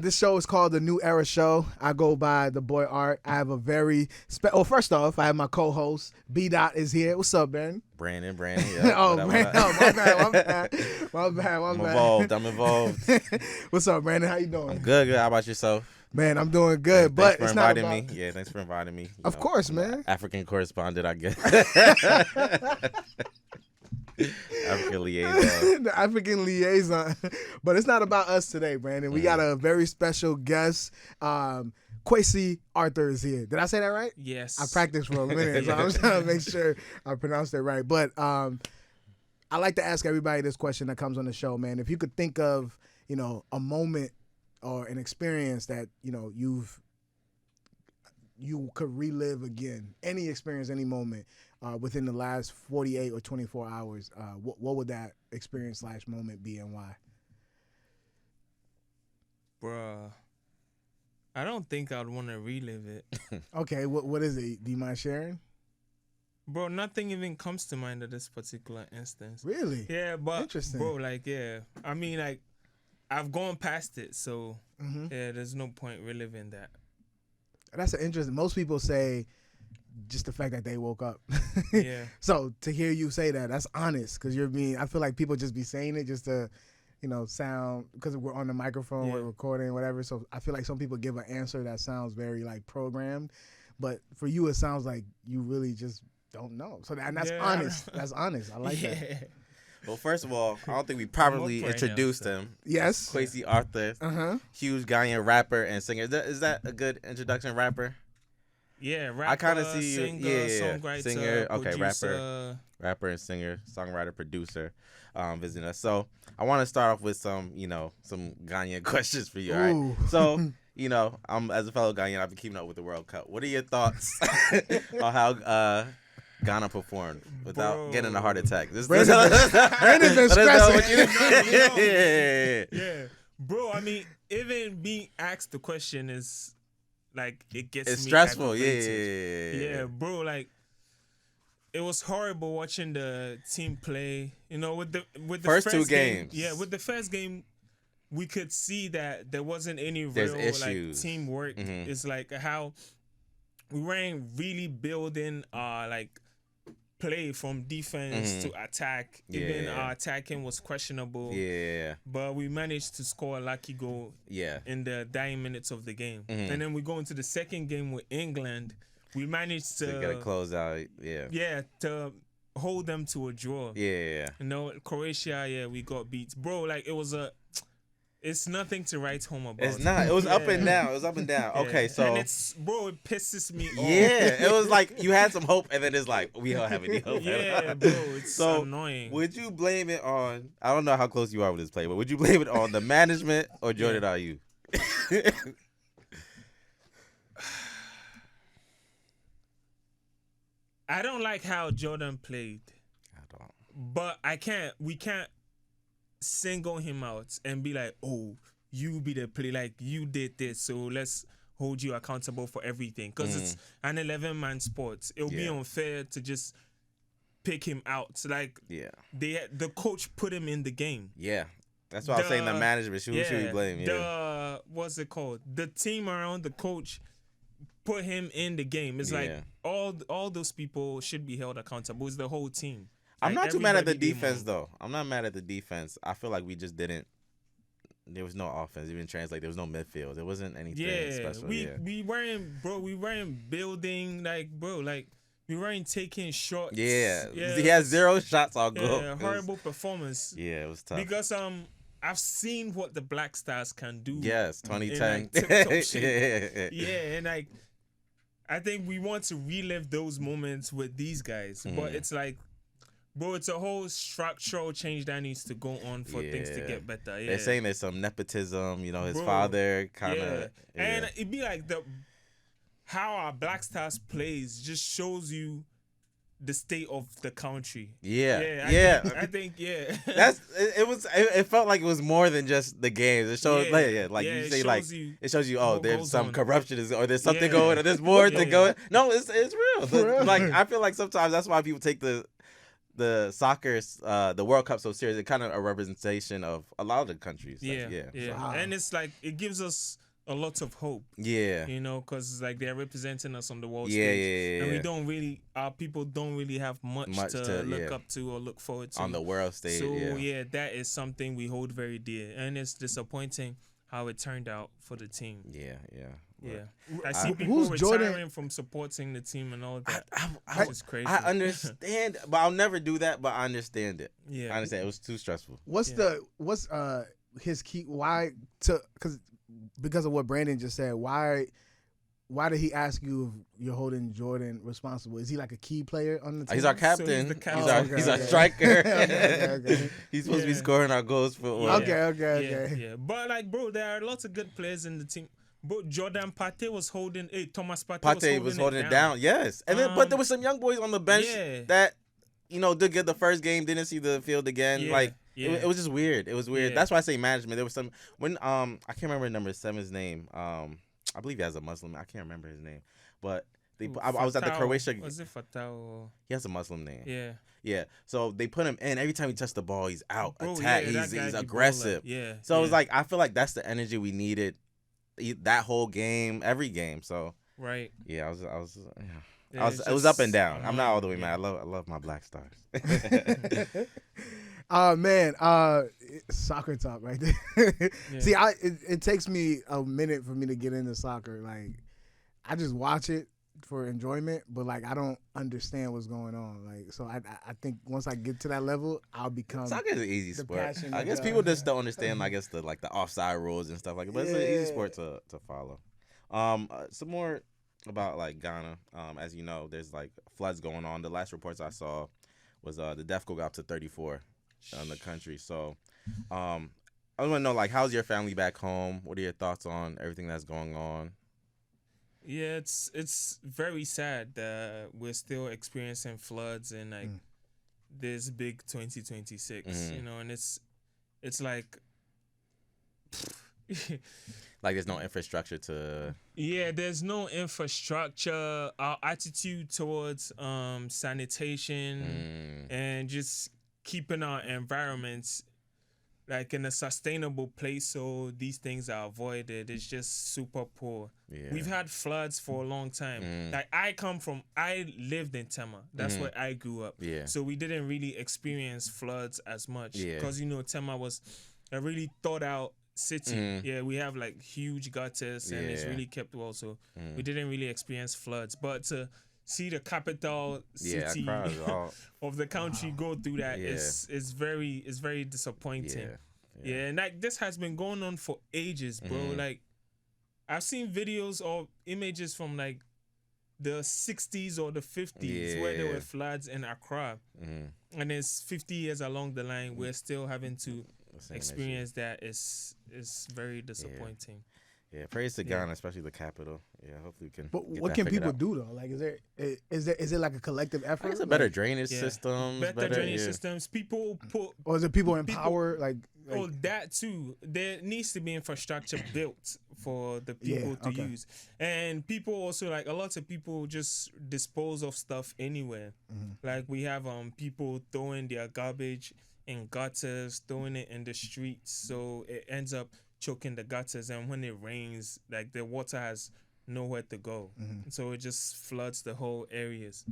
This show is called The New Era Show. I go by the boy Art. I have a very first off, I have my co-host B Dot is here. What's up, Ben? Brandon. Yeah. Oh, Brandon. Oh, my bad. I'm involved. What's up, Brandon? How you doing? I'm good. How about yourself? Man, I'm doing good, but thanks it's for not inviting about... me. Yeah, thanks for inviting me. Of course, man. African correspondent, I guess. African liaison. The African liaison. But it's not about us today, Brandon. We got a very special guest. Kwesi Arthur is here. Did I say that right? Yes. I practiced for a minute, so I'm trying to make sure I pronounced it right. But I like to ask everybody this question that comes on the show, man. If you could think of, a moment or an experience that, you could relive again, any experience, any moment within the last 48 or 24 hours, what would that experience / moment be and why? Bruh, I don't think I'd want to relive it. Okay, what is it? Do you mind sharing? Bro, nothing even comes to mind at this particular instance. Really? Yeah, but interesting. Bro, I mean, I've gone past it, so yeah, there's no point reliving that. That's an interesting. Most people say just the fact that they woke up. Yeah. So to hear you say that, that's honest, because I feel like people just be saying it just to, sound, because we're on the microphone, we're recording, whatever. So I feel like some people give an answer that sounds very programmed, but for you, it sounds like you really just don't know. So that's honest. That's honest. I like that. Well, first of all, I don't think we properly introduced him. Yes. Kwesi Arthur, huge Ghanaian rapper and singer. Is that a good introduction, rapper? Yeah, rapper, I kind of see you. Songwriter, singer, okay, producer. rapper and singer, songwriter, producer, visiting us. So I want to start off with some Ghanaian questions for you. All right. So I'm as a fellow Ghanaian, I've been keeping up with the World Cup. What are your thoughts on how Ghana performed without getting a heart attack? Brandon's been stressing. Yeah. Bro, I mean, even being asked the question is it gets it's me stressful. Yeah, bro, it was horrible watching the team play. With the first two games. Yeah, with the first game, we could see that there wasn't any There's real issues. teamwork. It's how we weren't really building play from defense to attack. Even our attacking was questionable. Yeah. But we managed to score a lucky goal in the dying minutes of the game. And then we go into the second game with England. We managed to get a closeout. Yeah. Yeah, to hold them to a draw. Yeah. Croatia, we got beat. Bro, it's nothing to write home about. It's not. It was up and down. Okay, so and it pisses me off. Yeah, it was you had some hope, and then it's we don't have any hope. Yeah, bro, it's so annoying. Would you blame it on? I don't know how close you are with this play, but would you blame it on the management or Jordan Ayew? I don't like how Jordan played. I don't. But we can't single him out and be like, oh, you be the play, you did this, so let's hold you accountable for everything. Because it's an 11-man sport. It'll be unfair to just pick him out. The coach put him in the game. Yeah. That's why I was saying the management. Who should we blame? Yeah. What's it called? The team around the coach put him in the game. It's all those people should be held accountable. It's the whole team. I'm not too mad at the defense, though. I'm not mad at the defense. I feel like we just didn't. There was no offense. Even translate, there was no midfield. There wasn't anything special. We weren't building we weren't taking shots. Yeah. He had 0 shots on goal. Yeah, horrible performance. Yeah, it was tough. Because I've seen what the Black Stars can do. Yes, 2010. Yeah, and I think we want to relive those moments with these guys, but it's bro, it's a whole structural change that needs to go on for things to get better. Yeah. They're saying there's some nepotism, his father kind of. Yeah. And it'd be how our Black Stars plays just shows you the state of the country. Yeah. I think It felt like it was more than just the games. It showed you say it shows you there's some corruption or there's something going or there's more to go. No, it's real. I feel like sometimes that's why people take the the soccer's the World Cup so serious. It's kind of a representation of a lot of the countries. Yeah, Like, yeah. Wow. And it's like it gives us a lot of hope. Yeah. You know, because like they're representing us on the world Yeah, stage, yeah, and we yeah. don't really, our people don't really have much to look up to or look forward to On the world stage. So yeah. that is something we hold very dear, and it's disappointing how it turned out for the team. Yeah, yeah. Yeah, I see people Who's retiring Jordan? from supporting the team and all that. I, Which is crazy. I understand, but I'll never do that. But I understand it. Yeah. I understand. It was too stressful. What's his key? Because of what Brandon just said? Why did he ask you if you're holding Jordan responsible? Is he like a key player on the team? He's our So captain. he's the captain. He's our striker. Okay. He's supposed to be scoring our goals for. Okay. Yeah. But like, bro, there are lots of good players in the team. But Jordan Partey was holding. Thomas Partey was holding it down. Yes, and then but there was some young boys on the bench that did get the first game, didn't see the field again. It was just weird. It was weird. Yeah. That's why I say management. There was some when I can't remember number 7's name. I believe he has a Muslim. I can't remember his name, but I was at the Croatia. Was it Fatah? He has a Muslim name. Yeah. Yeah. So they put him in. Every time he touched the ball, he's out. Bro, Attack. yeah, He's aggressive. Yeah. So it was like I feel like that's the energy we needed that whole game, every game. So right. Yeah, Yeah, it was up and down. I'm not all the way mad. I love my Black Stars. Man, soccer talk right there. Yeah. See, it takes me a minute for me to get into soccer. Like, I just watch it for enjoyment, but like I don't understand what's going on. Like, so I think once I get to that level, I'll become. Soccer is an easy sport. passion I guess of, people just don't understand. I guess the offside rules and stuff like that. But it's an easy sport to follow. Some more about like Ghana. As you know, there's like floods going on. The last reports I saw was the death go up to 34 in the country. So I want to know, like, how's your family back home? What are your thoughts on everything that's going on? Yeah, it's very sad that we're still experiencing floods and like this big 2026, and it's like like there's no infrastructure to there's no infrastructure. Our attitude towards sanitation and just keeping our environments like in a sustainable place so these things are avoided, it's just super poor. We've had floods for a long time. Like I lived in Tema. That's where I grew up. So we didn't really experience floods as much because Tema was a really thought out city. We have like huge gutters and it's really kept well, so we didn't really experience floods. But to see the capital city of the country go through that is very disappointing. And like this has been going on for ages, bro. Like I've seen videos or images from like the 60s or the 50s where there were floods in Accra, and it's 50 years along the line we're still having to experience that. Is very disappointing. Praise to Ghana, especially the capital. Hopefully we can. But what can people do though? Like, is it like a collective effort? It's a better drainage systems. Better drainage systems. People put. Or is it people in power? Like, oh, that too. There needs to be infrastructure built for the people to use, and people also like a lot of people just dispose of stuff anywhere. Like we have people throwing their garbage in gutters, throwing it in the streets, so it ends up choking the gutters, and when it rains, like the water has nowhere to go, so it just floods the whole areas,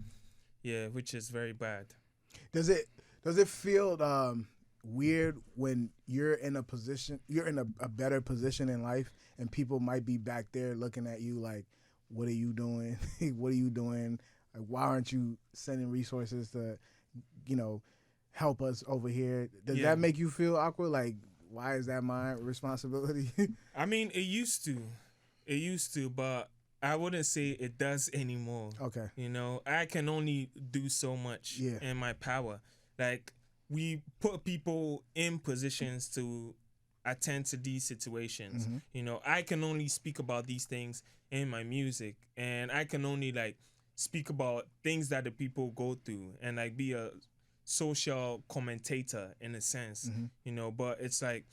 which is very bad. Does it feel weird when you're in a better position in life and people might be back there looking at you like, what are you doing? What are you doing? Like, why aren't you sending resources to help us over here? Does that make you feel awkward? Like, why is that my responsibility? I mean, it used to, but I wouldn't say it does anymore. Okay. I can only do so much in my power. Like, we put people in positions to attend to these situations. I can only speak about these things in my music, and I can only like speak about things that the people go through and like be a social commentator in a sense, but it's like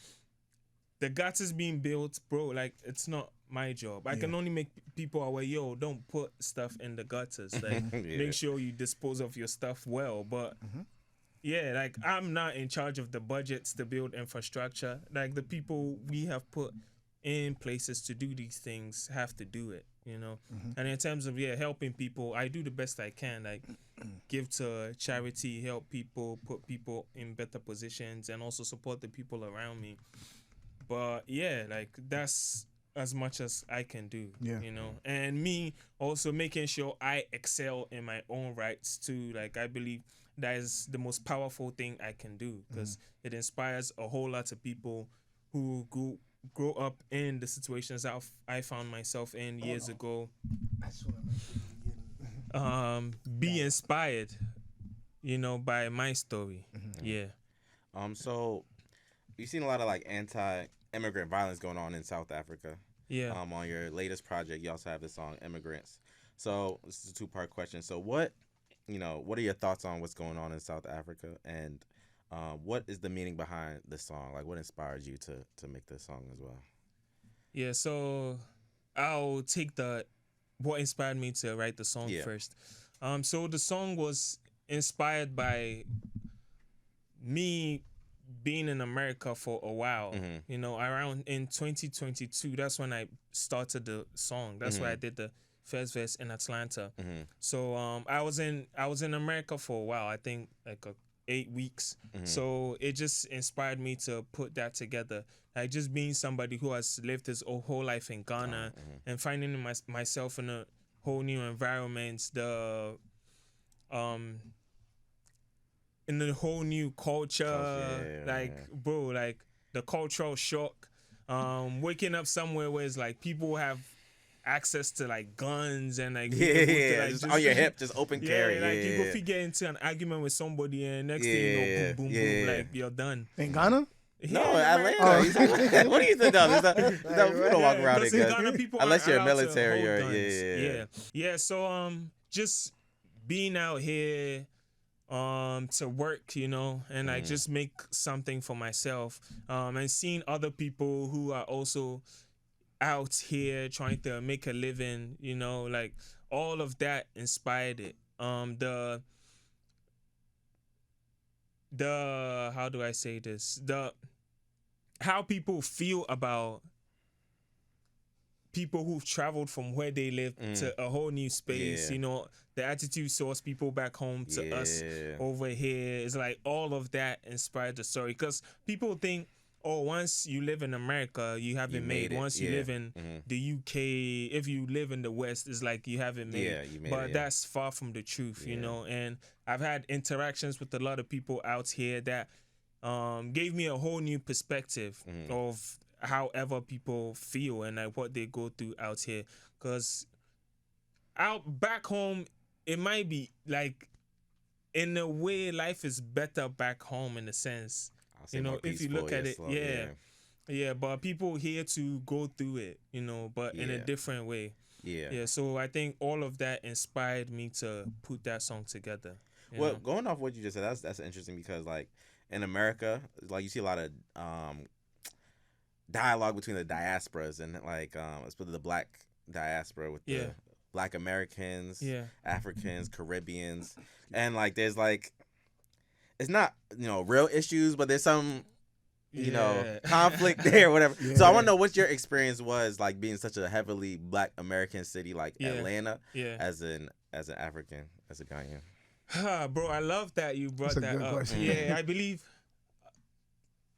the gutters being built, bro. Like, it's not my job. I can only make people aware, don't put stuff in the gutters. Like, make sure you dispose of your stuff well. But yeah, like I'm not in charge of the budgets to build infrastructure. Like the people we have put in places to do these things have to do it, you know. And in terms of helping people, I do the best I can. Like give to charity, help people, put people in better positions, and also support the people around me. But yeah, like that's as much as I can do, Yeah. you know. And me also making sure I excel in my own rights too. Like I believe that is the most powerful thing I can do because it inspires a whole lot of people who grow up in the situations I found myself in years ago. That's what I'm Be inspired, you know, by my story. Yeah. So you've seen a lot of like anti-immigrant violence going on in South Africa. Yeah. On your latest project, you also have the song "Immigrants." So this is a two-part question. So what are your thoughts on what's going on in South Africa, and what is the meaning behind the song? Like, what inspired you to make this song as well? Yeah, so I'll take what inspired me to write the song first. So the song was inspired by me being in America for a while. You know, around in 2022, that's when I started the song. That's why I did the first verse in Atlanta. So I was in America for a while. I think like 8 weeks. So it just inspired me to put that together. Like just being somebody who has lived his whole life in Ghana and finding myself in a whole new environment, in a whole new culture, bro, like the cultural shock. Waking up somewhere where it's like people have access to like guns and like just on your hip, just open carry. Like you go get into an argument with somebody and next thing you know, boom, boom, boom, like you're done. In Ghana? No, Atlanta. What do you think of? You don't walk around in Ghana, people unless you're allowed to military hold or guns. So just being out here to work, you know, and like just make something for myself, and seeing other people who are also out here trying to make a living, you know, like all of that inspired it. The how do I say this? How people feel about people who've traveled from where they live to a whole new space, you know, the attitude towards people back home to us over here is like all of that inspired the story. Because people think, oh, once you live in America, you haven't made it. Once you live in the UK, if you live in the West, it's like you haven't made it. But that's far from the truth, you know. And I've had interactions with a lot of people out here that gave me a whole new perspective of however people feel and like what they go through out here. Because out back home, it might be like, in a way, life is better back home in a sense. You know, if you look at it, but people here to go through it, you know, but in a different way. So I think all of that inspired me to put that song together. Well, going off what you just said, that's interesting because like in America, like you see a lot of dialogue between the diasporas and like especially the black diaspora with the Black Americans, Africans, Caribbeans, and like there's like, it's not, you know, real issues, but there's some, you know, conflict there or whatever. So I want to know what your experience was like being such a heavily Black American city like Atlanta as an African, as a Ghanaian. Bro, I love that you brought that up. Question. Yeah, I believe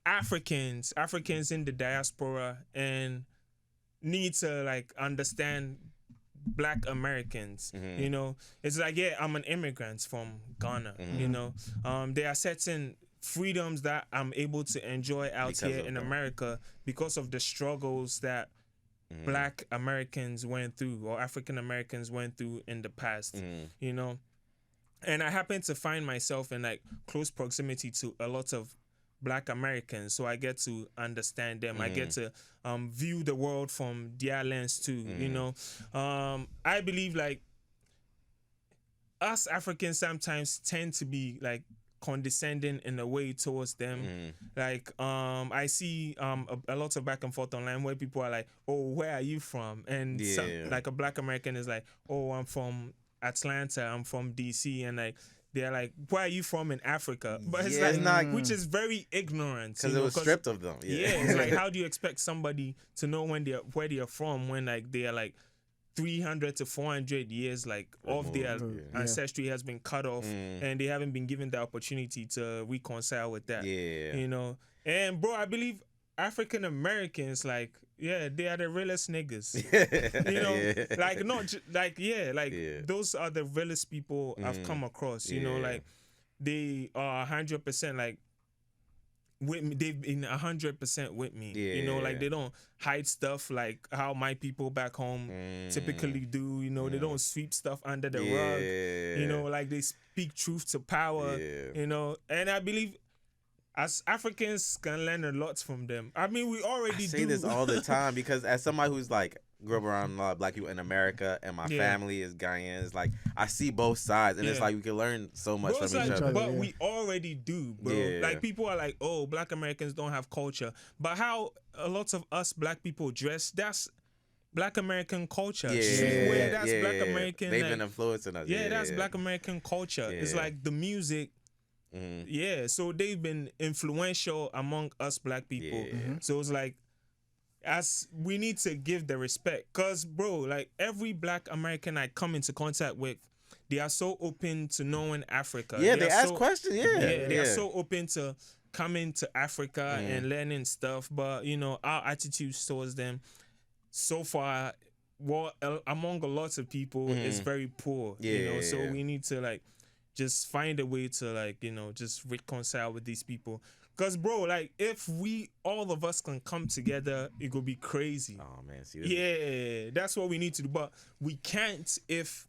Africans in the diaspora and need to like understand Black Americans. You know, it's like, I'm an immigrant from Ghana. You know, there are certain freedoms that I'm able to enjoy out here in America because of the struggles that Black Americans went through or African Americans went through in the past. You know, and I happen to find myself in like close proximity to a lot of Black Americans, so I get to understand them. I get to view the world from their lens too. You know, I believe like us Africans sometimes tend to be like condescending in a way towards them. Like I see a lot of back and forth online where people are like, "Oh, where are you from?" And like a Black American is like, "Oh, I'm from Atlanta. I'm from DC," and like they're like, where are you from in Africa? But it's Yeah, like, it's not- which is very ignorant. Because it was stripped of them. Yeah, it's like, how do you expect somebody to know where they're from when like they are like 300 to 400 years like of their ancestry has been cut off, and they haven't been given the opportunity to reconcile with that. Yeah. You know, and bro, I believe African Americans, like, yeah, they are the realest niggas. You know, like not those are the realest people I've come across. You know, like they are 100% like with me. They've been 100% with me. You know, like they don't hide stuff like how my people back home typically do. You know, they don't sweep stuff under the rug. You know, like they speak truth to power. You know, and I believe as Africans can learn a lot from them. I mean, we already say this all the time because as somebody who's like grew up around a lot of black people in America and my family is Ghanaian, it's like I see both sides and it's like we can learn so much from each other. But we already do, bro. Like people are like, oh, black Americans don't have culture. But how a lot of us black people dress, that's Black American culture. Streetwear, that's Black American. They've been influencing us. That's Black American culture. It's like the music. So they've been influential among us black people. So it's like, as we need to give the respect, cause bro, like every Black American I come into contact with, they are so open to knowing Africa. They ask questions. They are so open to coming to Africa and learning stuff. But you know, our attitudes towards them so far, among a lot of people, is very poor. You know, so we need to like just find a way to like, you know, just reconcile with these people. Cause bro, like if all of us can come together, it could be crazy. Oh man, see, that's what we need to do. But we can't if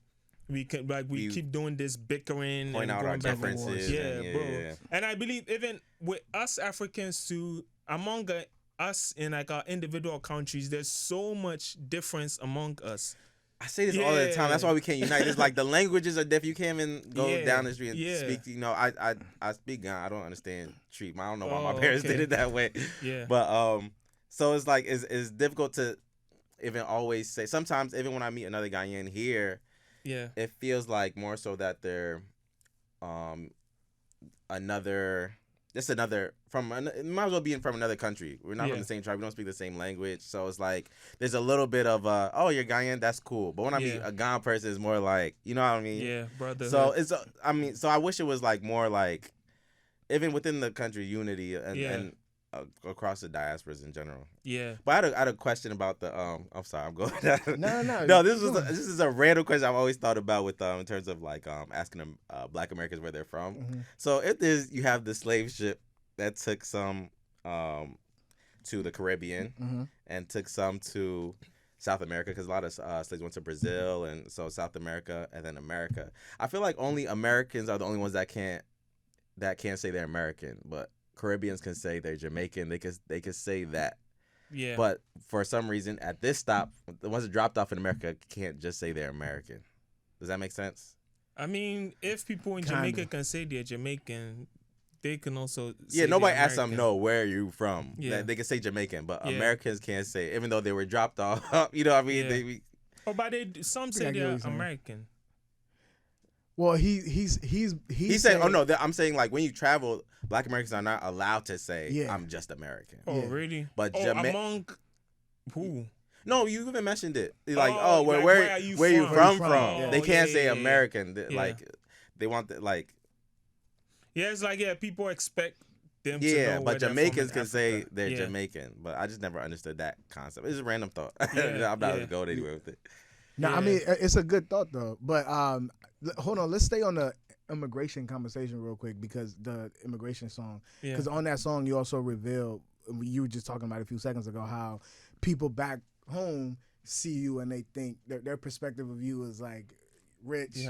we can like we keep doing this bickering point and out going our back differences. Bro. And I believe even with us Africans too, among us in like our individual countries, there's so much difference among us. I say this all the time. That's why we can't unite. It's like the languages are different. You can't even go down the street and speak. You know, I speak Ghana. I don't understand Treat. I don't know why my parents did it that way. But so it's like it's difficult to even always say. Sometimes even when I meet another Ghanaian here, it feels like more so that they're it might as well be from another country. We're not from the same tribe. We don't speak the same language. So it's like there's a little bit of oh, you're Ghanaian, that's cool. But when I meet a Ghanaian person, it's more like, you know what I mean? Yeah, brother. So it's so I wish it was like more like even within the country unity and across the diasporas in general. Yeah. But I had a question about the I'm sorry, I'm going down. No, this is a random question I've always thought about with in terms of like asking them Black Americans where they're from. So if you have the slave ship that took some to the Caribbean and took some to South America, because a lot of slaves went to Brazil, and so South America and then America. I feel like only Americans are the only ones that can't say they're American, but Caribbeans can say they're Jamaican. They could say that. Yeah. But for some reason, at this stop, the ones that dropped off in America can't just say they're American. Does that make sense? I mean, if people in Jamaica can say they're Jamaican, they can also say nobody asked them, no, where are you from? Yeah. They can say Jamaican, but Americans can't say, even though they were dropped off. You know what I mean? But some say they're American. Well, he's saying, oh no, I'm saying like when you travel, Black Americans are not allowed to say I'm just American. Oh really? But among who? No, you even mentioned it. Like, where are you from? They can't say American. Like they want the like. Yeah, it's like people expect them to know. Yeah, but Jamaicans can say they're Jamaican, but I just never understood that concept. It's a random thought. I'm not going to go anywhere with it. No, I mean it's a good thought though. But hold on, let's stay on the immigration conversation real quick, because the immigration song. Because on that song you also revealed, you were just talking about a few seconds ago, how people back home see you and they think their perspective of you is like rich. You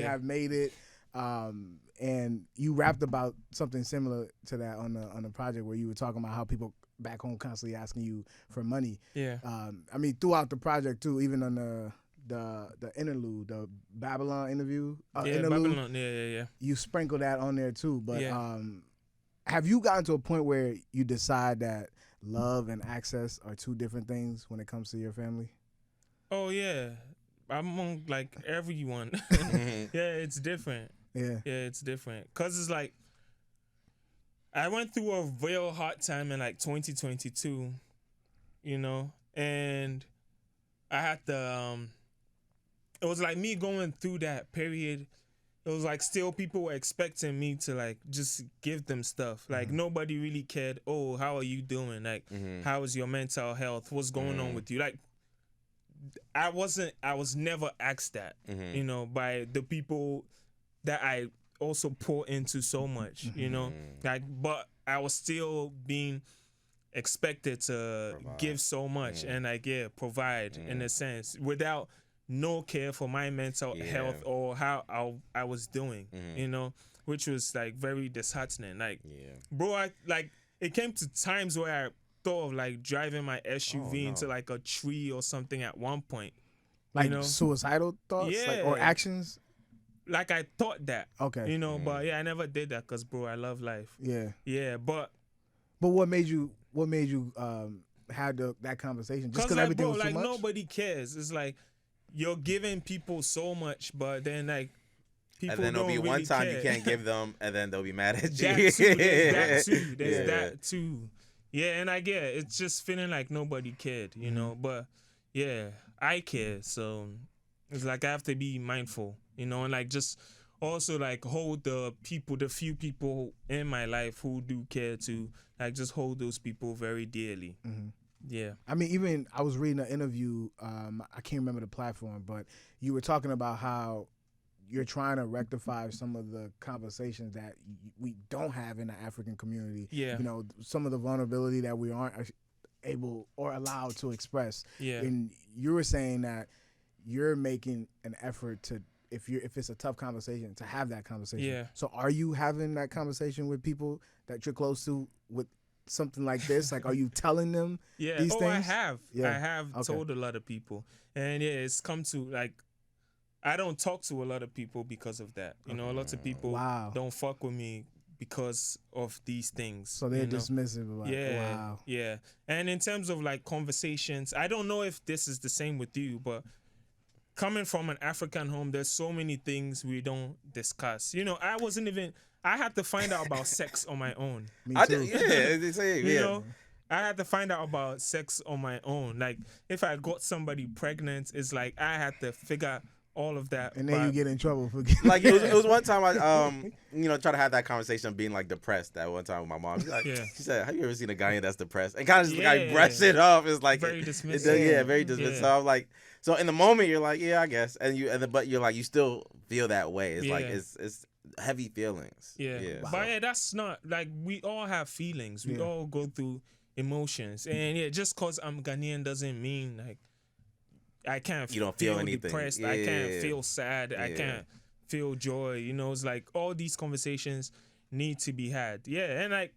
have made it. And you rapped about something similar to that on the project, where you were talking about how people back home constantly asking you for money. Yeah. I mean, throughout the project too, even on the interlude, the Babylon interlude. Babylon. Yeah. You sprinkle that on there too, but have you gotten to a point where you decide that love and access are two different things when it comes to your family? Oh yeah, among like everyone. Yeah, it's different. Yeah. Yeah, it's different. Cause it's like I went through a real hard time in like 2022, you know, and I had to it was like me going through that period. It was like still people were expecting me to like just give them stuff. Like nobody really cared. Oh, how are you doing? Like, how is your mental health? What's going on with you? Like, I was never asked that, you know, by the people that I also pour into so much, you know, like, but I was still being expected to give so much and like, provide in a sense without no care for my mental health or how I was doing, you know, which was like very disheartening. Like, bro, I like it came to times where I thought of like driving my SUV into like a tree or something at one point. Like, you know? suicidal thoughts, like, or actions. Like I thought that, Okay, you know, but I never did that because, bro, I love life. Yeah, but what made you have that conversation? Just because like, everything bro, was too like much? nobody cares. It's like you're giving people so much, but then like people and then there'll don't be really one time care. you can't give them, and then they'll be mad at you. That too, there's that too. There's Yeah. that too. Yeah, and I get it. It's just feeling like nobody cared, you know. But yeah, I care, so it's like I have to be mindful, you know, and like just also like hold the few people in my life who do care to like just hold those people very dearly. Yeah. I mean, even I was reading an interview. I can't remember the platform, but you were talking about how you're trying to rectify some of the conversations that we don't have in the African community. Yeah. You know, some of the vulnerability that we aren't able or allowed to express. Yeah. And you were saying that you're making an effort to, if it's a tough conversation, to have that conversation. Yeah. So are you having that conversation with people that you're close to with something like this? Like, are you telling them these things? I have. Yeah. I have told a lot of people. And it's come to like I don't talk to a lot of people because of that. You know, a lot of people don't fuck with me because of these things. So they're dismissive about it. Yeah. Wow. Yeah. And in terms of like conversations, I don't know if this is the same with you, but coming from an African home, there's so many things we don't discuss. You know, I had to find out about sex on my own. Me too. You know, I had to find out about sex on my own. Like, if I got somebody pregnant, it's like I had to figure all of that. And then you get in trouble for like it was one time I you know, try to have that conversation of being like depressed that one time with my mom. She's like, she said, have you ever seen a Ghanaian that's depressed? And kind of just like brush it off. It's like very dismissive. very dismissive. So I'm like, so in the moment you're like, yeah, I guess. But you're like, you still feel that way. It's like it's heavy feelings. But that's not like, we all have feelings. We all go through emotions. And just cause I'm Ghanaian doesn't mean like I can't you don't feel anything. Depressed. I can't feel sad. I can't feel joy. You know, it's like all these conversations need to be had. Yeah, and like,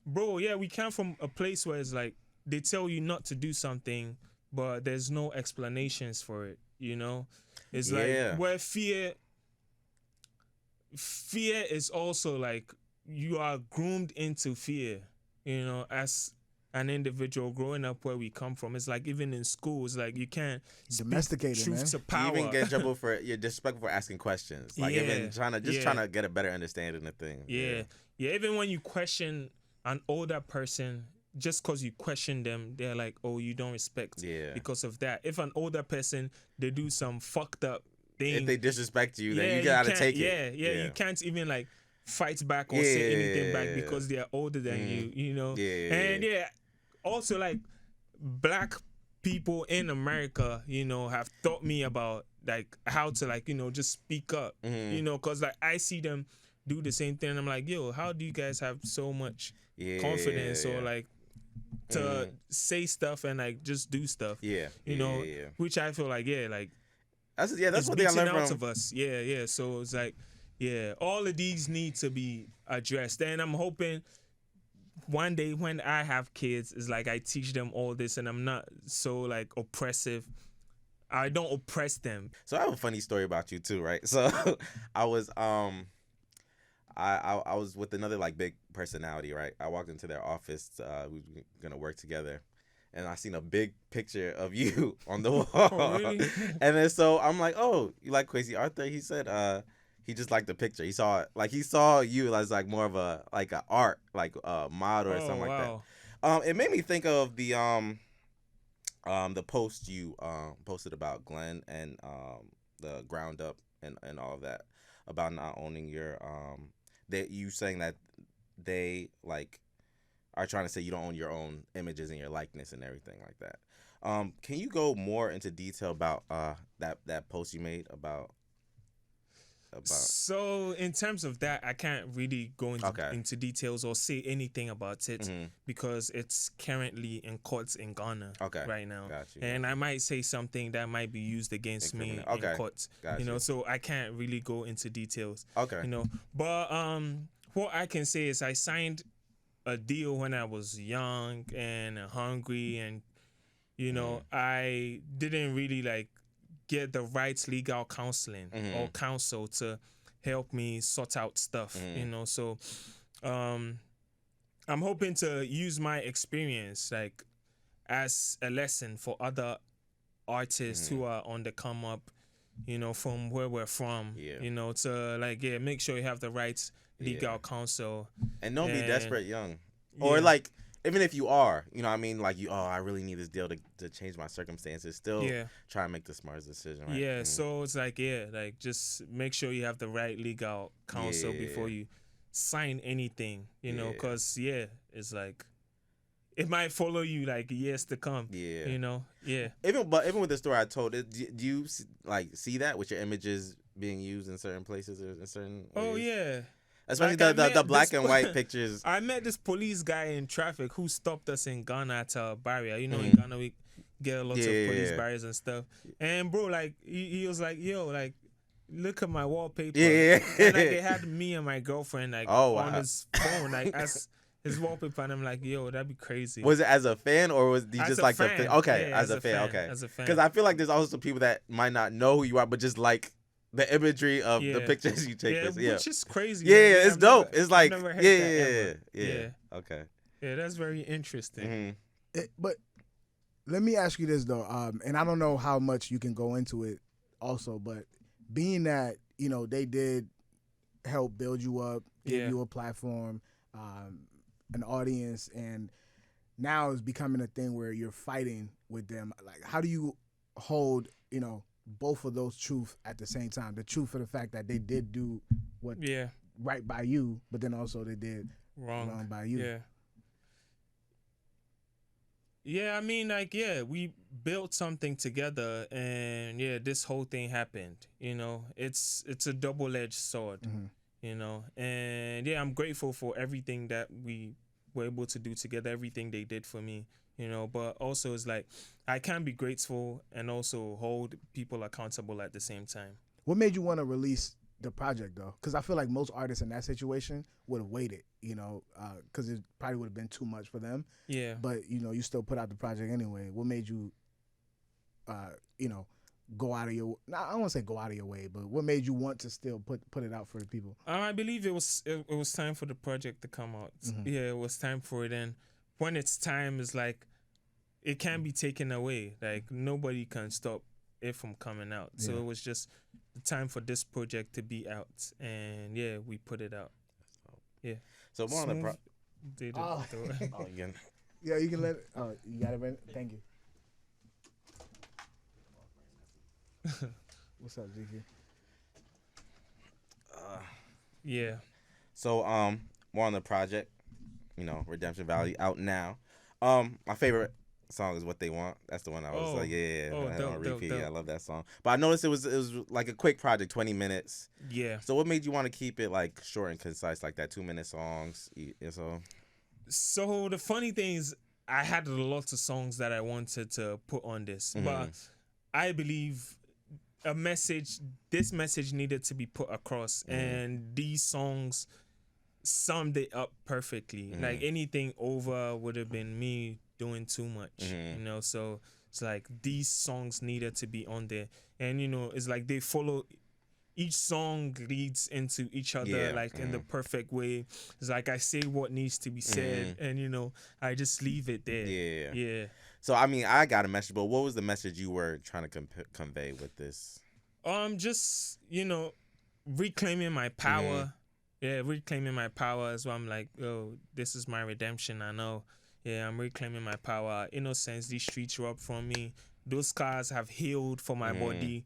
bro, we come from a place where it's like they tell you not to do something, but there's no explanations for it. You know, it's like where fear is also like you are groomed into fear. You know, as an individual growing up where we come from, it's like even in schools, like you can't domesticate it, man. To power. You even get in trouble for you're disrespectful for asking questions, like even trying to get a better understanding of things. Even when you question an older person, just because you question them, they're like, oh, you don't respect because of that. If an older person, they do some fucked up thing, if they disrespect you, then you gotta take it. You can't even like fight back or say anything back because they're older than you know. And also like black people in America, you know, have taught me about like how to like, you know, just speak up, you know, because like I see them do the same thing and I'm like, yo, how do you guys have so much confidence or like to say stuff and like just do stuff, you know, which I feel like that's what they learned out of us. So it's like all of these need to be addressed, and I'm hoping one day when I have kids, is like I teach them all this, and I'm not so like oppressive. I don't oppress them. So I have a funny story about you too, right? So I was I was with another like big personality, right? I walked into their office. We were gonna work together, and I seen a big picture of you on the wall. Oh, really? And then so I'm like, oh, you like Kwesi Arthur? He said, he just liked the picture. He saw it, like he saw you as like more of a art, like a model or something like that. It made me think of the post you posted about Glenn and the ground up and all of that about not owning your that you saying that they like are trying to say you don't own your own images and your likeness and everything like that. Can you go more into detail about that post you made about? So in terms of that, I can't really go into details or say anything about it because it's currently in courts in Ghana right now. And I might say something that might be used against me in court. You know, so I can't really go into details. You know, but what I can say is I signed a deal when I was young and hungry, and you know, I didn't really like get the right legal counseling or counsel to help me sort out stuff, you know. So I'm hoping to use my experience like as a lesson for other artists who are on the come up, you know, from where we're from, you know, to like make sure you have the right legal counsel and don't be desperate young or like even if you are, you know what I mean, like I really need this deal to change my circumstances, still try and make the smartest decision, right? So it's like like just make sure you have the right legal counsel before you sign anything, you know, because it's like it might follow you like years to come, you know. Even with the story I told, do you like see that with your images being used in certain places or in certain ways? Especially like the black and white pictures. I met this police guy in traffic who stopped us in Ghana at a barrier. You know, in Ghana we get a lot of police barriers and stuff. And bro, like he was like, yo, like look at my wallpaper. And like they had me and my girlfriend like on his phone, like as his wallpaper, and I'm like, yo, that'd be crazy. Was it as a fan or was he just like fan. As a fan. As a fan. Because I feel like there's also people that might not know who you are, but just like the imagery of the pictures you take. Which is crazy. It's dope. It's like Okay. Yeah, that's very interesting. But let me ask you this though, and I don't know how much you can go into it also, but being that, you know, they did help build you up, give you a platform, an audience, and now it's becoming a thing where you're fighting with them. Like, how do you hold, you know, both of those truths at the same time? The truth for the fact that they did do what right by you, but then also they did wrong by you. I mean, like, we built something together, and this whole thing happened. You know, it's a double-edged sword. You know, and I'm grateful for everything that we were able to do together, everything they did for me. You know, but also it's like I can be grateful and also hold people accountable at the same time. What made you want to release the project though? Because I feel like most artists in that situation would have waited, you know, because it probably would have been too much for them. But you know, you still put out the project anyway. What made you, you know, go out of your? I don't want to say go out of your way, but what made you want to still put it out for the people? I believe it was time for the project to come out. It was time for it, and when it's time, it's like it can't be taken away. Like nobody can stop it from coming out. So it was just the time for this project to be out, and we put it out. So more on the again. Yeah, you can let it. Oh, you got it ready? Thank you. What's up, GQ? So more on the project. You know, Redemption Valley out now. My favorite song is What They Want. That's the one I was on repeat. Dope. I love that song. But I noticed it was like a quick project, 20 minutes. So what made you want to keep it like short and concise, like that 2-minute songs? So the funny thing is, I had a lot of songs that I wanted to put on this, but I believe this message needed to be put across, and these songs summed it up perfectly. Like anything over would have been me doing too much, you know. So it's like these songs needed to be on there, and you know, it's like they follow. Each song leads into each other, like in the perfect way. It's like I say what needs to be said, and you know, I just leave it there. So I mean, I got a message, but what was the message you were trying to convey with this? Just, you know, reclaiming my power. Yeah, reclaiming my power is why I'm like, oh, this is my redemption. I know. Yeah, I'm reclaiming my power. Innocence, these streets robbed from me. Those scars have healed for my body.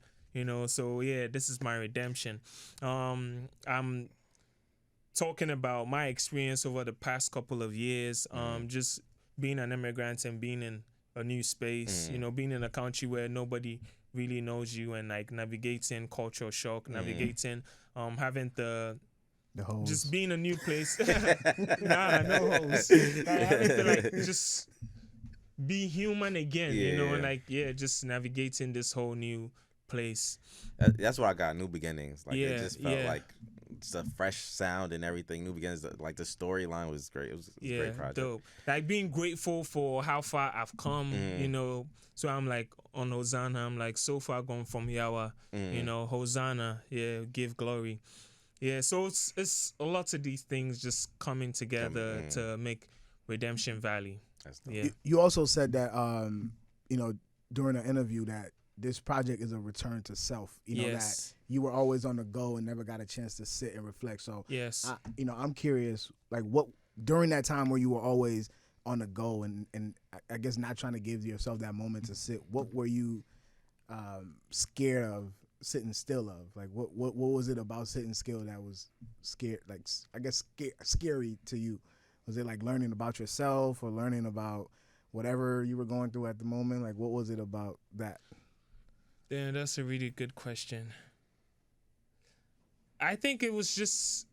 So yeah, this is my redemption. I'm talking about my experience over the past couple of years. Just being an immigrant and being in a new space. Being in a country where nobody really knows you, and like navigating cultural shock, navigating having the hoes. Just being a new place. Nah, no hoes. Having to like just be human again, and like just navigating this whole new place. That's what I got. New beginnings. Like it just felt like it's a fresh sound and everything. New beginnings. Like the storyline was great. It was a great project. Dope. Like being grateful for how far I've come. So I'm like on Hosanna. I'm like so far gone from Yahweh. Hosanna. Yeah, give glory. Yeah, so it's a lot of these things just coming together to make Redemption Valley. Yeah. You also said that during an interview that this project is a return to self. That you were always on the go and never got a chance to sit and reflect. So yes, I'm curious, like what during that time where you were always on the go and I guess not trying to give yourself that moment to sit. What were you scared of? Sitting still of like what was it about sitting still that was scared, like I guess scary to you? Was it like learning about yourself or learning about whatever you were going through at the moment? Like what was it about that? Yeah, that's a really good question. I think it was just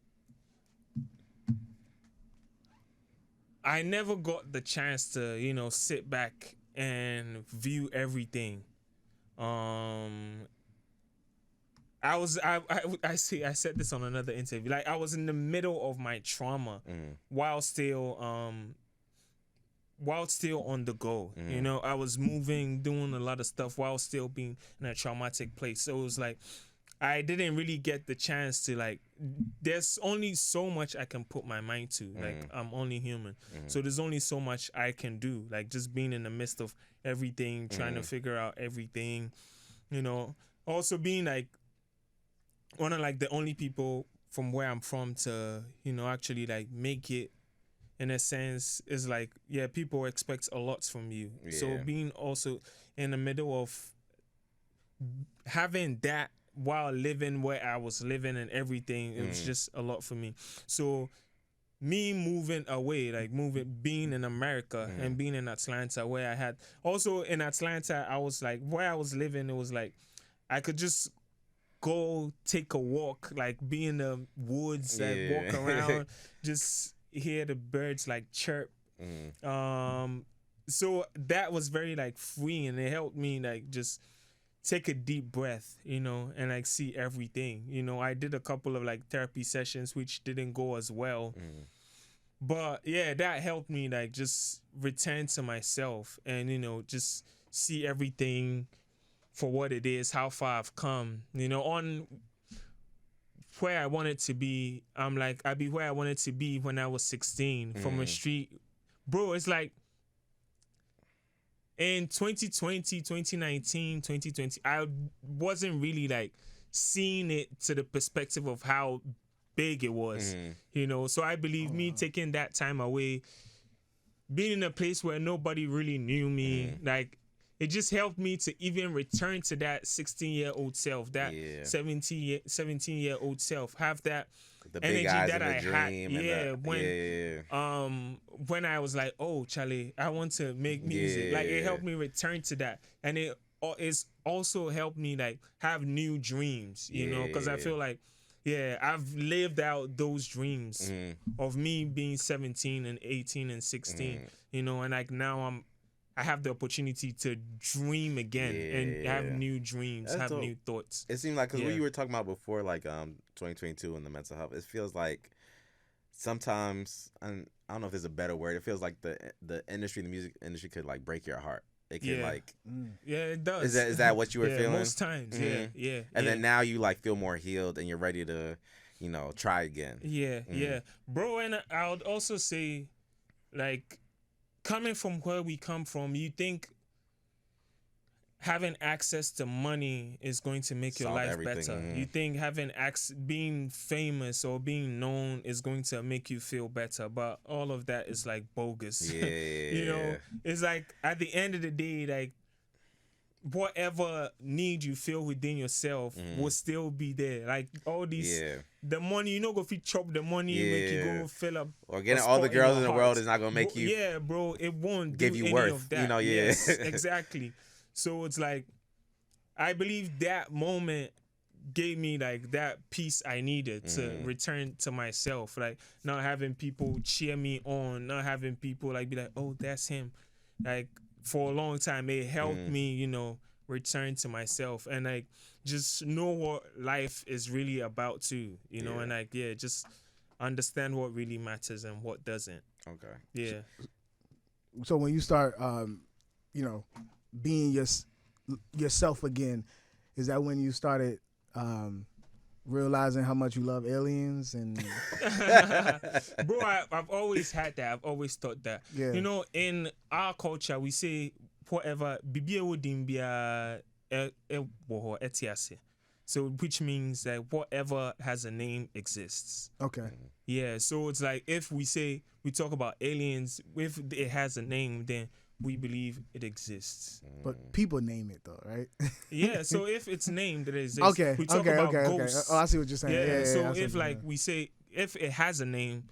I never got the chance to sit back and view everything. I said this on another interview. Like I was in the middle of my trauma while still on the go. I was moving, doing a lot of stuff while still being in a traumatic place. So it was like I didn't really get the chance to like. There's only so much I can put my mind to. Like I'm only human, so there's only so much I can do. Like just being in the midst of everything, trying to figure out everything. Also being like one of like the only people from where I'm from to actually like make it in a sense is like people expect a lot from you. So being also in the middle of having that while living where I was living and everything, it was just a lot for me. So me moving away, like being in America and being in Atlanta, where I had also in Atlanta, I was like where I was living, it was like I could just go take a walk, like be in the woods, like walk around, just hear the birds like chirp. So that was very like free, and it helped me like just take a deep breath, and like see everything. I did a couple of like therapy sessions which didn't go as well. But that helped me like just return to myself and just see everything for what it is, how far I've come, on where I wanted to be. I'm like, I'd be where I wanted to be when I was 16 from a street. Bro, it's like in 2020, 2019, 2020, I wasn't really like seeing it to the perspective of how big it was, So I believe me taking that time away, being in a place where nobody really knew me, like, it just helped me to even return to that 16-year-old self, that 17-year-old self, have that the energy big eyes that and I the had. dream When I was like, oh, Charlie, I want to make music. Like it helped me return to that, and it's also helped me like have new dreams. Because I feel like I've lived out those dreams of me being 17 and 18 and 16. And like now I have the opportunity to dream again and have new dreams, That's have dope. new thoughts. It seemed like, because what you were talking about before, like 2022 and the mental health, it feels like sometimes, and I don't know if there's a better word, it feels like the industry, the music industry could like break your heart. It can like... it does. Is that what you were feeling? Most times, And then now you like feel more healed and you're ready to, try again. Bro, and I would also say, like, coming from where we come from, you think having access to money is going to make your Solve life everything, better. You think being famous or being known is going to make you feel better, but all of that is like bogus. Yeah. You know, it's like at the end of the day, like whatever need you feel within yourself will still be there. Like all these, the money, you know, go if you chop the money, make you go fill up. Or getting all the girls in the world is not gonna make you. Yeah, bro, it won't give do you any worth. of that. You know, Yes, exactly. So it's like, I believe that moment gave me like that peace I needed to return to myself. Like not having people cheer me on, not having people like be like, oh, that's him. Like for a long time, it helped me, you know, return to myself and like just know what life is really about too, you know, and like just understand what really matters and what doesn't. Okay. Yeah. So when you start, you know, being yourself again, is that when you started realizing how much you love aliens? And bro, I've always had that. I've always thought that. Yeah. You know, in our culture, we say whatever so which means that whatever has a name exists. Okay. Yeah, so it's like if we talk about aliens, if it has a name, then we believe it exists. But people name it though, right? Yeah, so if it's named, it exists. Okay. We talk about ghosts. Oh, I see what you're saying. Yeah. So I see if what you're like saying. we say if it has a name,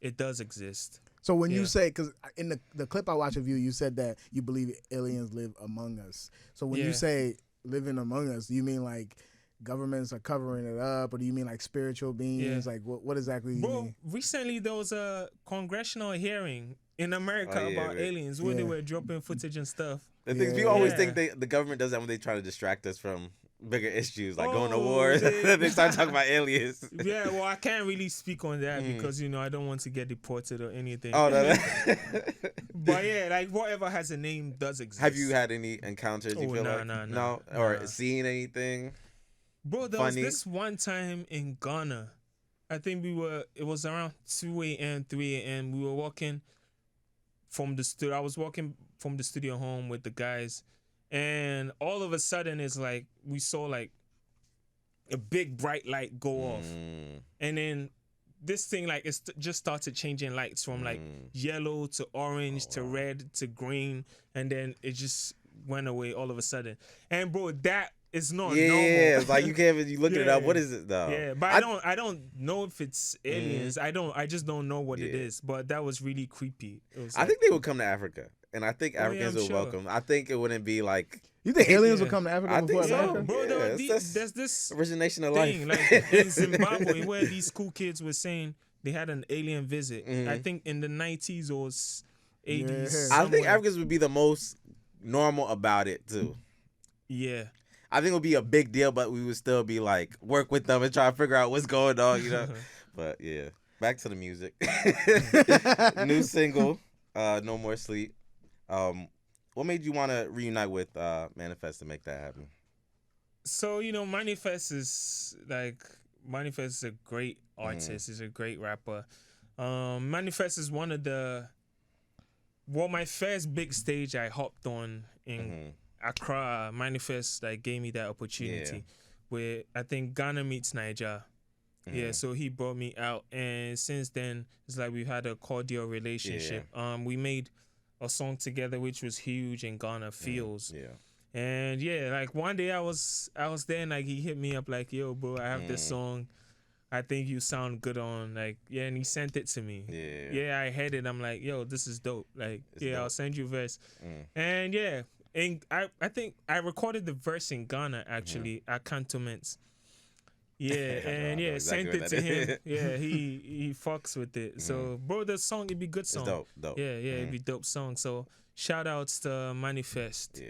it does exist. So when you say, because in the clip I watched of you, you said that you believe aliens live among us. So when you say living among us, do you mean like governments are covering it up, or do you mean like spiritual beings? Like what exactly do you mean? Recently there was a congressional hearing in America about aliens where they were dropping footage and stuff. The things people always think the government does that when they try to distract us from bigger issues like going to wars. They start talking about aliens. Yeah, well, I can't really speak on that because you know I don't want to get deported or anything. Oh no. But yeah, like whatever has a name does exist. Have you had any encounters? You feel no, or seen anything? Bro, there was this one time in Ghana. I think it was around 2 a.m., 3 a.m. We were walking from the studio. I was walking from the studio home with the guys. And all of a sudden, it's like we saw like a big bright light go off. And then this thing, like, just started changing lights from like yellow to orange to red to green. And then it just went away all of a sudden. And bro, that is not normal. Yeah, it's like you can't even look it up. What is it though? Yeah, but I don't know if it's aliens. I just don't know what it is. But that was really creepy. I think they would come to Africa. And I think Africans would welcome. I think it wouldn't be like. You think aliens would come to Africa? I think so. Africa? Bro, there's this origination of thing, life. like in Zimbabwe, where these cool kids were saying they had an alien visit. I think in the 90s or 80s. I think Africans would be the most normal about it too. Yeah. I think it would be a big deal, but we would still be like work with them and try to figure out what's going on, you know. But yeah, back to the music. New single, No More Sleep. What made you want to reunite with Manifest to make that happen? So, you know, Manifest is a great artist. He's a great rapper. Manifest is one of my first big stage I hopped on in Accra. Manifest gave me that opportunity where I think Ghana meets Niger. Yeah, so he brought me out, and since then it's like we've had a cordial relationship. We made a song together which was huge in Ghana, Feels. And like one day I was there and like he hit me up like, yo bro, I have this song I think you sound good on, and he sent it to me. I heard it, I'm like, yo, this is dope. Like, dope. I'll send you a verse. And and I think I recorded the verse in Ghana actually at Cantonments. And exactly sent it to him. He fucks with it. So bro, the song, it'd be good song. It's dope. It'd be dope song. So shout outs to Manifest.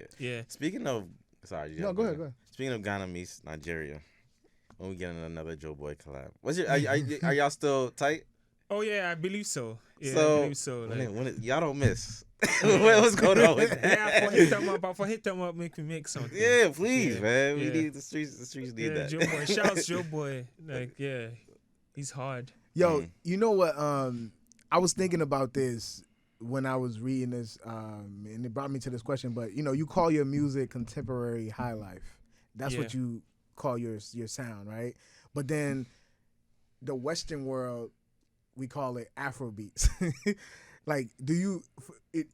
Speaking of, sorry. No, go ahead. Speaking of Ghana meets Nigeria, when we get another Joe Boy collab, are y'all still tight? Oh yeah, I believe so. I believe so. Y'all don't miss. What's going on with that? For hit them up, make me make something. Yeah, please, man. We need the streets. The streets need that. Joe Boy, shouts Joe Boy. He's hard. Yo, you know what? I was thinking about this. when I was reading this, and it brought me to this question. But you call your music contemporary high life. That's what you call your sound, right? But then the Western world, we call it Afrobeats. Like, do you,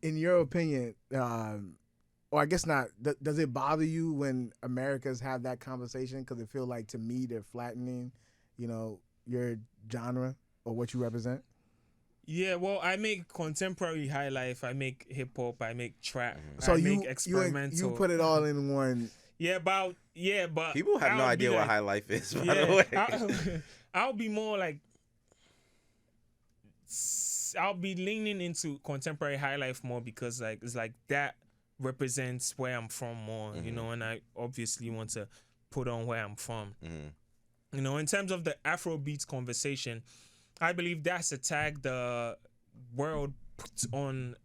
in your opinion, or I guess not, does it bother you when Americans have that conversation? Because it feels like, to me, they're flattening, your genre or what you represent. Yeah, well, I make contemporary high life. I make hip hop. I make trap. So I make experimental. You put it all in one. Yeah, but people have no idea what high life is. By the way, I'll be more like, I'll be leaning into contemporary high life more because it's like that represents where I'm from more, and I obviously want to put on where I'm from. In terms of the Afrobeats conversation, I believe that's a tag the world puts on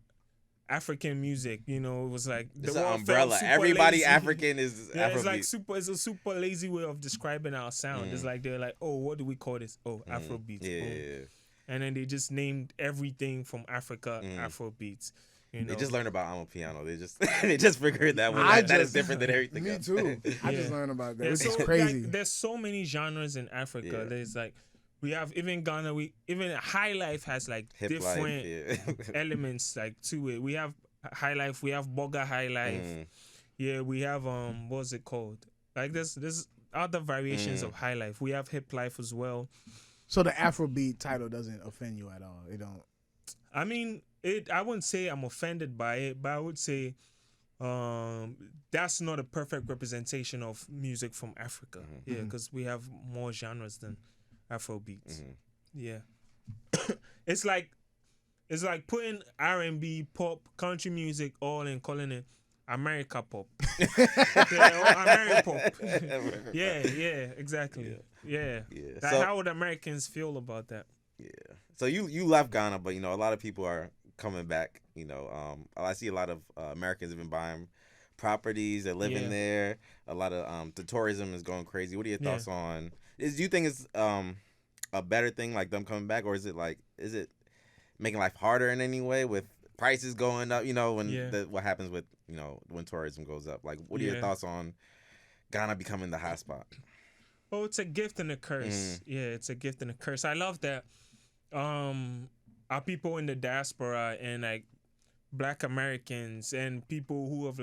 African music. It was like it's an umbrella. Everybody lazy. African is yeah, Afrobeat. It's a super lazy way of describing our sound. It's like they're like, oh, what do we call this? Oh, Afrobeats. Yeah. And then they just named everything from Africa Afrobeats. They just learned about Amapiano. They just figured that one that is different than everything me else. Me too. I just learned about that. Yeah, It's crazy. Like, there's so many genres in Africa. Yeah. There's like, we have even Ghana. Even high life has like hip different elements like to it. We have high life. We have Boga high life. Yeah, we have what's it called? Like there's other variations of high life. We have hip life as well. So the Afrobeat title doesn't offend you at all. It don't. I mean, I wouldn't say I'm offended by it, but I would say that's not a perfect representation of music from Africa. Yeah, because we have more genres than Afrobeats. Yeah. It's like putting R&B, pop, country music all and calling it America pop. American pop. Yeah, exactly. Yeah. So, how would Americans feel about that? Yeah. So you left Ghana, but a lot of people are coming back. I see a lot of Americans have been buying properties. They're living there. A lot of the tourism is going crazy. What are your thoughts on? Do you think it's a better thing, like them coming back, or is it making life harder in any way with prices going up? When what happens with when tourism goes up? Like, what are your thoughts on Ghana becoming the hotspot? Oh, it's a gift and a curse. Yeah, it's a gift and a curse. I love that. Our people in the diaspora and like Black Americans and people who have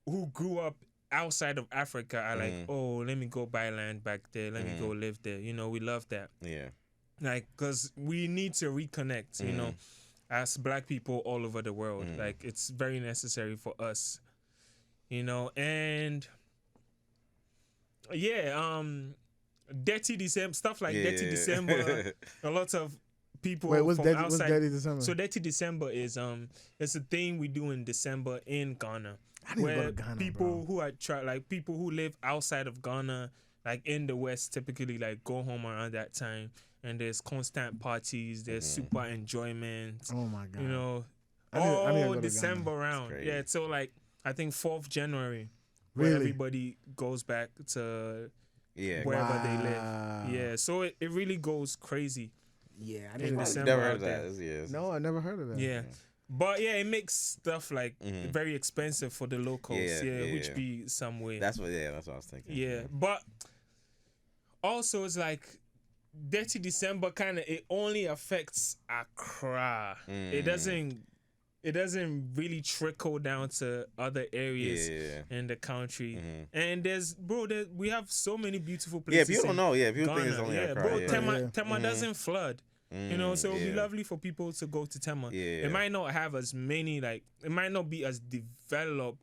who grew up outside of Africa are like, oh, let me go buy land back there. Let me go live there. We love that. Yeah. Like, because we need to reconnect, as Black people all over the world. Like, it's very necessary for us, and Dirty December, stuff like Dirty December, a lot of people what's from outside. What's Dirty December? So Dirty December is it's a thing we do in December in Ghana. I didn't go to Ghana, people who are people who live outside of Ghana, like in the West, typically like go home around that time, and there's constant parties, there's super enjoyment. Oh my God! All December round. Yeah, so like I think 4th January, where everybody goes back to wherever they live. Yeah, so it really goes crazy. Yeah, I didn't never heard of that. Yes. No, I never heard of that. Yeah. But it makes stuff like very expensive for the locals. Which be some way. That's what I was thinking. Yeah, but also it's like Dirty December it only affects Accra. It doesn't really trickle down to other areas in the country. And we have so many beautiful places. Yeah, people don't know. Yeah, people think it's only Accra. Tema doesn't flood. So it'll be lovely for people to go to Tema. It might not have as many, it might not be as developed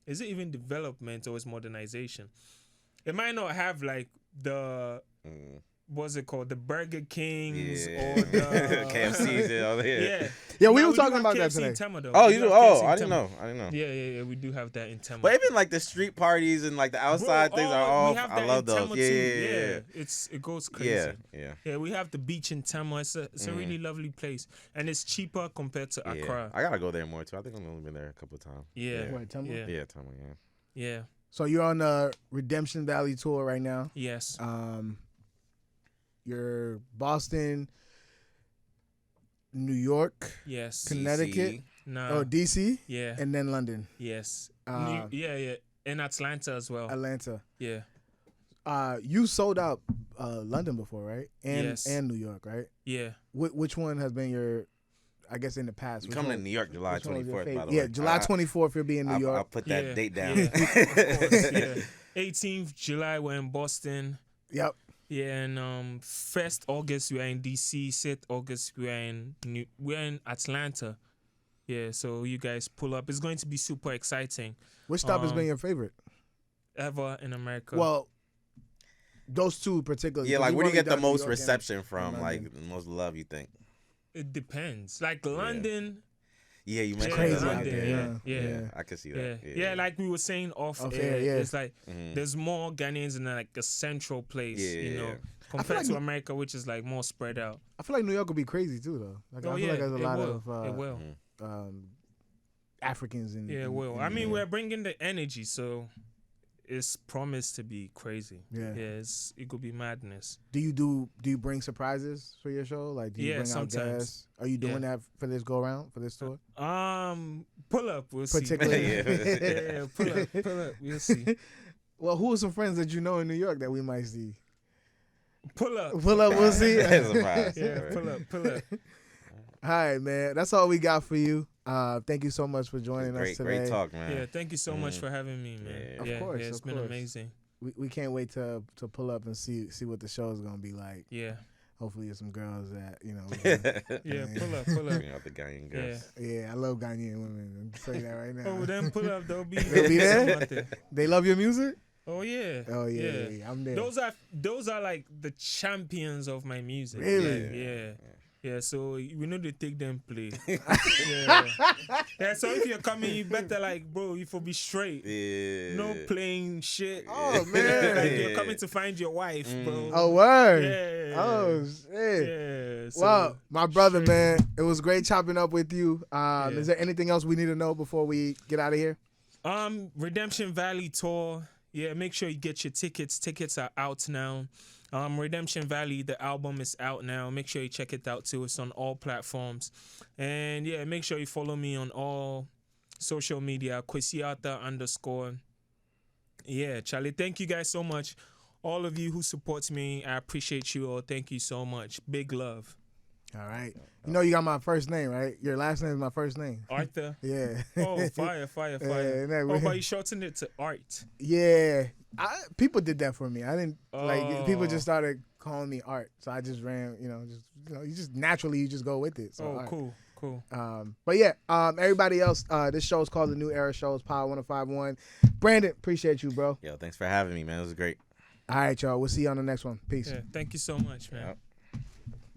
is it even development or is modernization? It might not have like the, what's it called? The Burger Kings or the KFCs and all that. Yeah, we were talking about that today. Tema, though. Oh, you do? Oh, I didn't know. Yeah, we do have that in Tema. But even like the street parties and like the outside things are all. I love those. Yeah. It goes crazy. Yeah, we have the beach in Tema. It's a really lovely place, and it's cheaper compared to Accra. I gotta go there more too. I think I've only been there a couple of times. What, Tema? Yeah, Tema. Yeah. So you're on the Redemption Valley tour right now. Yes. You're Boston. New York, Yes. Connecticut, Nah. or DC, Yeah. and then London, Yes. Uh, Yeah. In Atlanta as well. Atlanta. Yeah. You sold out London before, right? And Yes. and New York, right? Yeah. Which one has been your, I guess, in the past? You which coming one- to New York July which one was your 24th, by favorite? the way. Yeah, July 24th, you'll be in New York. I'll put that date down. Yeah, of course, yeah. 18th July we're in Boston. Yep. Yeah, and 1st August we're in DC. 6th August we're in Atlanta. Yeah, so you guys pull up. It's going to be super exciting. Which stop has been your favorite? Ever in America. Well, those two particularly. Yeah, 'cause like you've where do you only get the done New most York reception from? London. Like the most love, you think? It depends. Like London. Yeah, you mentioned Crazy that out out there, there. yeah. I can see Yeah. that. Yeah, like we were saying off air, air, yeah. it's like Mhm. there's more Ghanaians in like a central place, you know, Yeah. compared like to America, which is like more spread out. I feel like New York will be crazy too, though. Like Oh I feel yeah, like there's a lot will. of It will. Africans in. Yeah, it in- will. in I mean, there. we're bringing the energy, so it's promised to be crazy. Yeah. It could be madness. Do you bring surprises for your show? Like, do you Yeah, bring sometimes. out guests? Are you doing that for this go around, for this tour? Pull up, we'll see. Particularly. yeah, pull up, we'll see. Well, who are some friends that you know in New York that we might see? Pull up. Pull up, we'll see. Surprise. Yeah, pull up. All right, man. That's all we got for you. Thank you so much for joining us today. Great talk, man. Yeah, thank you so much for having me, man. Yeah. Of course, it's of been course. amazing. We can't wait to pull up and see what the show is gonna be like. Yeah, Hopefully, there's some girls that we can- yeah, Yeah. pull up. Bring out the Ghanaian Yeah. girls. Yeah, I love Ghanaian women. I'm saying that right now. Oh, then pull up. They'll be They'll be there? Some out there. They love your music. Oh yeah. Oh yeah. I'm there. Those are like the champions of my music. Really? Yeah. So we know they take them play. yeah. So if you're coming, you better like, bro, you for be straight. Yeah. No playing shit. Oh man. Like you're coming to find your wife, bro. Oh word. Yeah. Oh shit. Yeah. So, Well, my brother, straight. man, it was great chopping up with you. Is there anything else we need to know before we get out of here? Redemption Valley tour. Yeah, make sure you get your tickets. Tickets are out now. Redemption Valley, the album is out now. Make sure you check it out too. It's on all platforms. And yeah, make sure you follow me on all social media, Kwesi _. Yeah, Charlie, thank you guys so much. All of you who support me, I appreciate you all. Thank you so much. Big love. All right. You know you got my first name, right? Your last name is my first name. Arthur. Yeah. Oh, fire. Yeah, Oh, but you shortened it to Art. Yeah. People did that for me. I didn't Oh. people just started calling me Art. So I just ran, you just naturally go with it. So Art. Cool. But yeah, everybody else, this show is called The New Era Show. It's Power 105.1. Brandon, appreciate you, bro. Yo, thanks for having me, man. It was great. All right, y'all. We'll see you on the next one. Peace. Yeah, thank you so much, man. Yep.